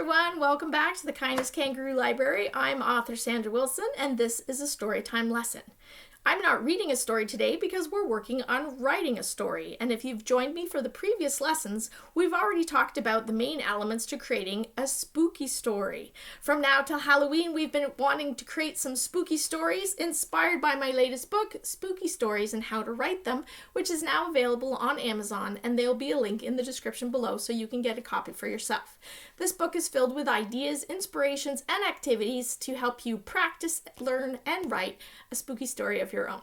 everyone, welcome back to the Kindness Kangaroo Library. I'm author Sandra Wilson, and this is a Storytime Lesson. I'm not reading a story today because we're working on writing a story, and if you've joined me for the previous lessons, we've already talked about the main elements to creating a spooky story. From now till Halloween, we've been wanting to create some spooky stories inspired by my latest book, Spooky Stories and How to Write Them, which is now available on Amazon, and there'll be a link in the description below so you can get a copy for yourself. This book is filled with ideas, inspirations, and activities to help you practice, learn, and write a spooky story of your own.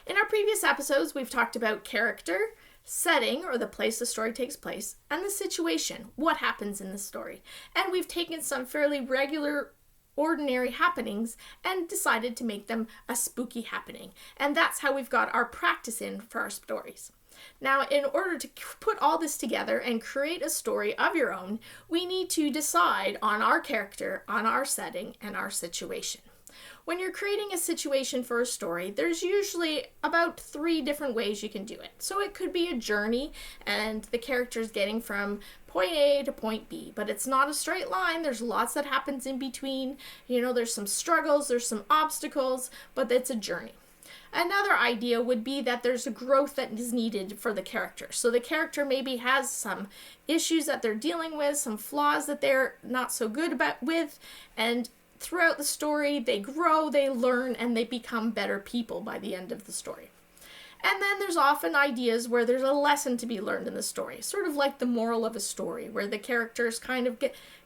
In our previous episodes, we've talked about character, setting, or the place the story takes place, and the situation, what happens in the story. And we've taken some fairly regular, ordinary happenings and decided to make them a spooky happening. And that's how we've got our practice in for our stories. Now, in order to put all this together and create a story of your own, we need to decide on our character, on our setting, and our situation. When you're creating a situation for a story, there's usually about 3 different ways you can do it. So it could be a journey and the character's getting from point A to point B, but it's not a straight line. There's lots that happens in between. There's some struggles, there's some obstacles, but it's a journey. Another idea would be that there's a growth that is needed for the character. So the character maybe has some issues that they're dealing with, some flaws that they're not so good with, and throughout the story, they grow, they learn, and they become better people by the end of the story. And then there's often ideas where there's a lesson to be learned in the story, sort of like the moral of a story, where the characters kind of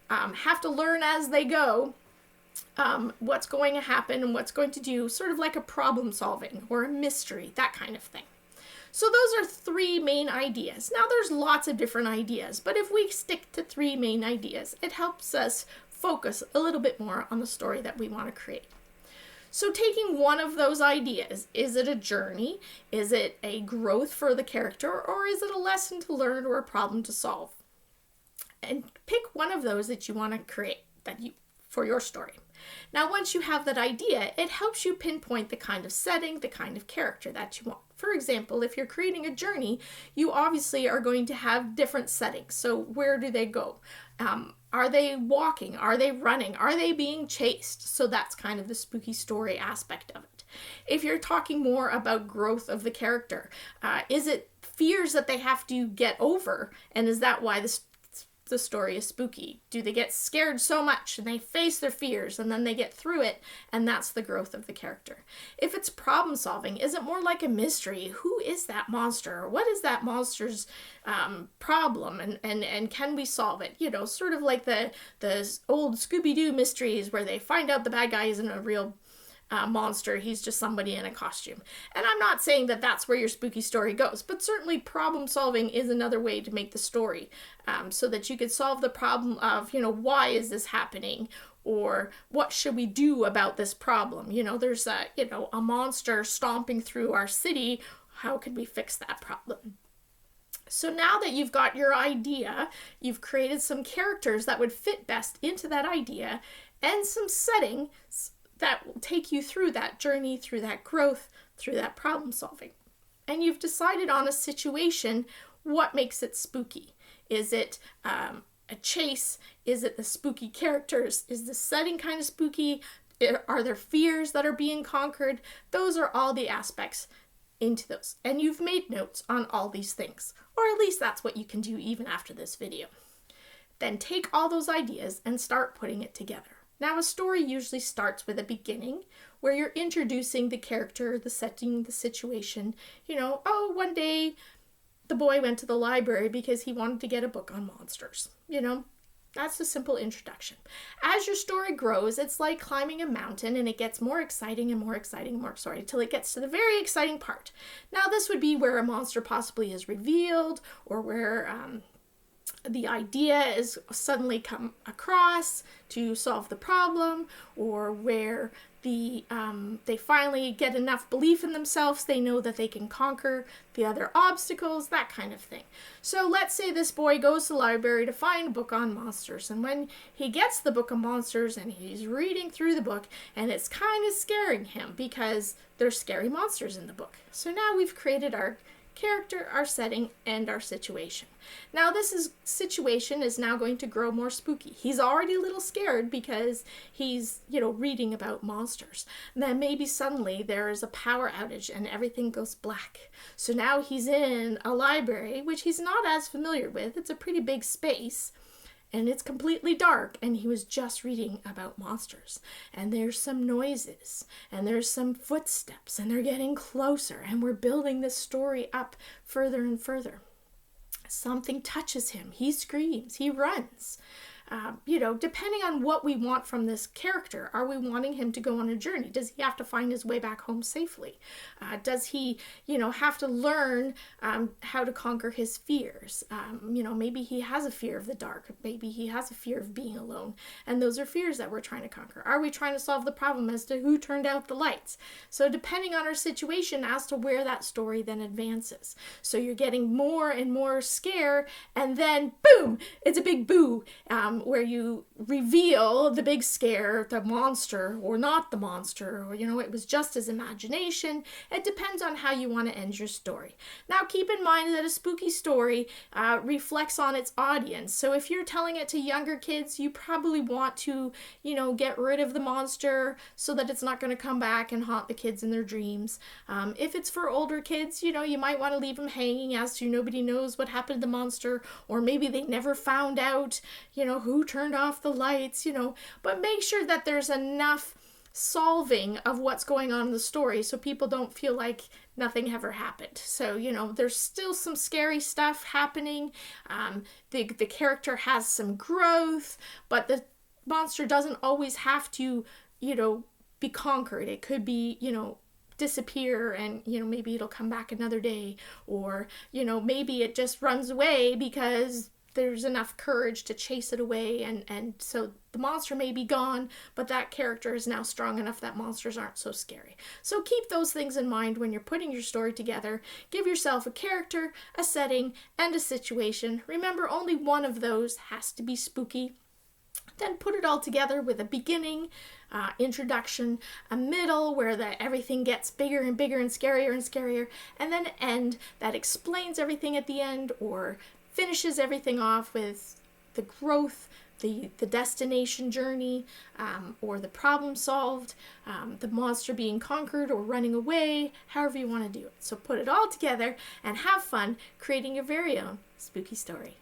have to learn as they go what's going to happen and what's going to do, sort of like a problem solving or a mystery, that kind of thing. So those are 3 main ideas. Now there's lots of different ideas, but if we stick to 3 main ideas, it helps us focus a little bit more on the story that we want to create. So taking one of those ideas, is it a journey? Is it a growth for the character? Or is it a lesson to learn or a problem to solve? And pick one of those that you want to create for your story. Now, once you have that idea, it helps you pinpoint the kind of setting, the kind of character that you want. For example, if you're creating a journey, you obviously are going to have different settings. So where do they go? Are they walking? Are they running? Are they being chased? So that's kind of the spooky story aspect of it. If you're talking more about growth of the character, is it fears that they have to get over? And is that why the story is spooky? Do they get scared so much and they face their fears and then they get through it, and that's the growth of the character? If it's problem solving, is it more like a mystery? Who is that monster? What is that monster's problem, and can we solve it? Sort of like the old Scooby-Doo mysteries where they find out the bad guy isn't a real monster, he's just somebody in a costume. And I'm not saying that that's where your spooky story goes, but certainly problem solving is another way to make the story, so that you could solve the problem of, why is this happening? Or what should we do about this problem? There's a monster stomping through our city. How could we fix that problem? So now that you've got your idea, you've created some characters that would fit best into that idea and some settings that will take you through that journey, through that growth, through that problem solving. And you've decided on a situation, what makes it spooky? Is it a chase? Is it the spooky characters? Is the setting kind of spooky? Are there fears that are being conquered? Those are all the aspects into those. And you've made notes on all these things, or at least that's what you can do even after this video. Then take all those ideas and start putting it together. Now, a story usually starts with a beginning where you're introducing the character, the setting, the situation. One day the boy went to the library because he wanted to get a book on monsters. That's a simple introduction. As your story grows, it's like climbing a mountain, and it gets more exciting and more exciting, till it gets to the very exciting part. Now, this would be where a monster possibly is revealed, or where the idea is suddenly come across to solve the problem, or where they finally get enough belief in themselves, they know that they can conquer the other obstacles, that kind of thing. So let's say this boy goes to the library to find a book on monsters, and when he gets the book of monsters and he's reading through the book, and it's kind of scaring him because there's scary monsters in the book. So now we've created our character, our setting, and our situation. Now situation is now going to grow more spooky. He's already a little scared because he's, reading about monsters. And then maybe suddenly there is a power outage and everything goes black. So now he's in a library, which he's not as familiar with. It's a pretty big space. And it's completely dark, and he was just reading about monsters. And there's some noises, and there's some footsteps, and they're getting closer, and we're building this story up further and further. Something touches him. He screams. He runs. Depending on what we want from this character, are we wanting him to go on a journey? Does he have to find his way back home safely? Does he, have to learn how to conquer his fears? Maybe he has a fear of the dark. Maybe he has a fear of being alone. And those are fears that we're trying to conquer. Are we trying to solve the problem as to who turned out the lights? So depending on our situation as to where that story then advances. So you're getting more and more scare, and then boom, it's a big boo. Where you reveal the big scare, the monster or not the monster, or, it was just his imagination. It depends on how you want to end your story. Now, keep in mind that a spooky story reflects on its audience. So if you're telling it to younger kids, you probably want to, get rid of the monster so that it's not going to come back and haunt the kids in their dreams. If it's for older kids, you might want to leave them hanging as to nobody knows what happened to the monster, or maybe they never found out, who turned off the lights, but make sure that there's enough solving of what's going on in the story so people don't feel like nothing ever happened. So, there's still some scary stuff happening. The character has some growth, but the monster doesn't always have to, be conquered. It could be, disappear and, maybe it'll come back another day, or, maybe it just runs away because there's enough courage to chase it away, and so the monster may be gone, but that character is now strong enough that monsters aren't so scary. So keep those things in mind when you're putting your story together. Give yourself a character, a setting, and a situation. Remember, only one of those has to be spooky. Then put it all together with a beginning, introduction, a middle where everything gets bigger and bigger and scarier, and then an end that explains everything at the end, or finishes everything off with the growth, the destination journey, or the problem solved, the monster being conquered or running away, however you want to do it. So put it all together and have fun creating your very own spooky story.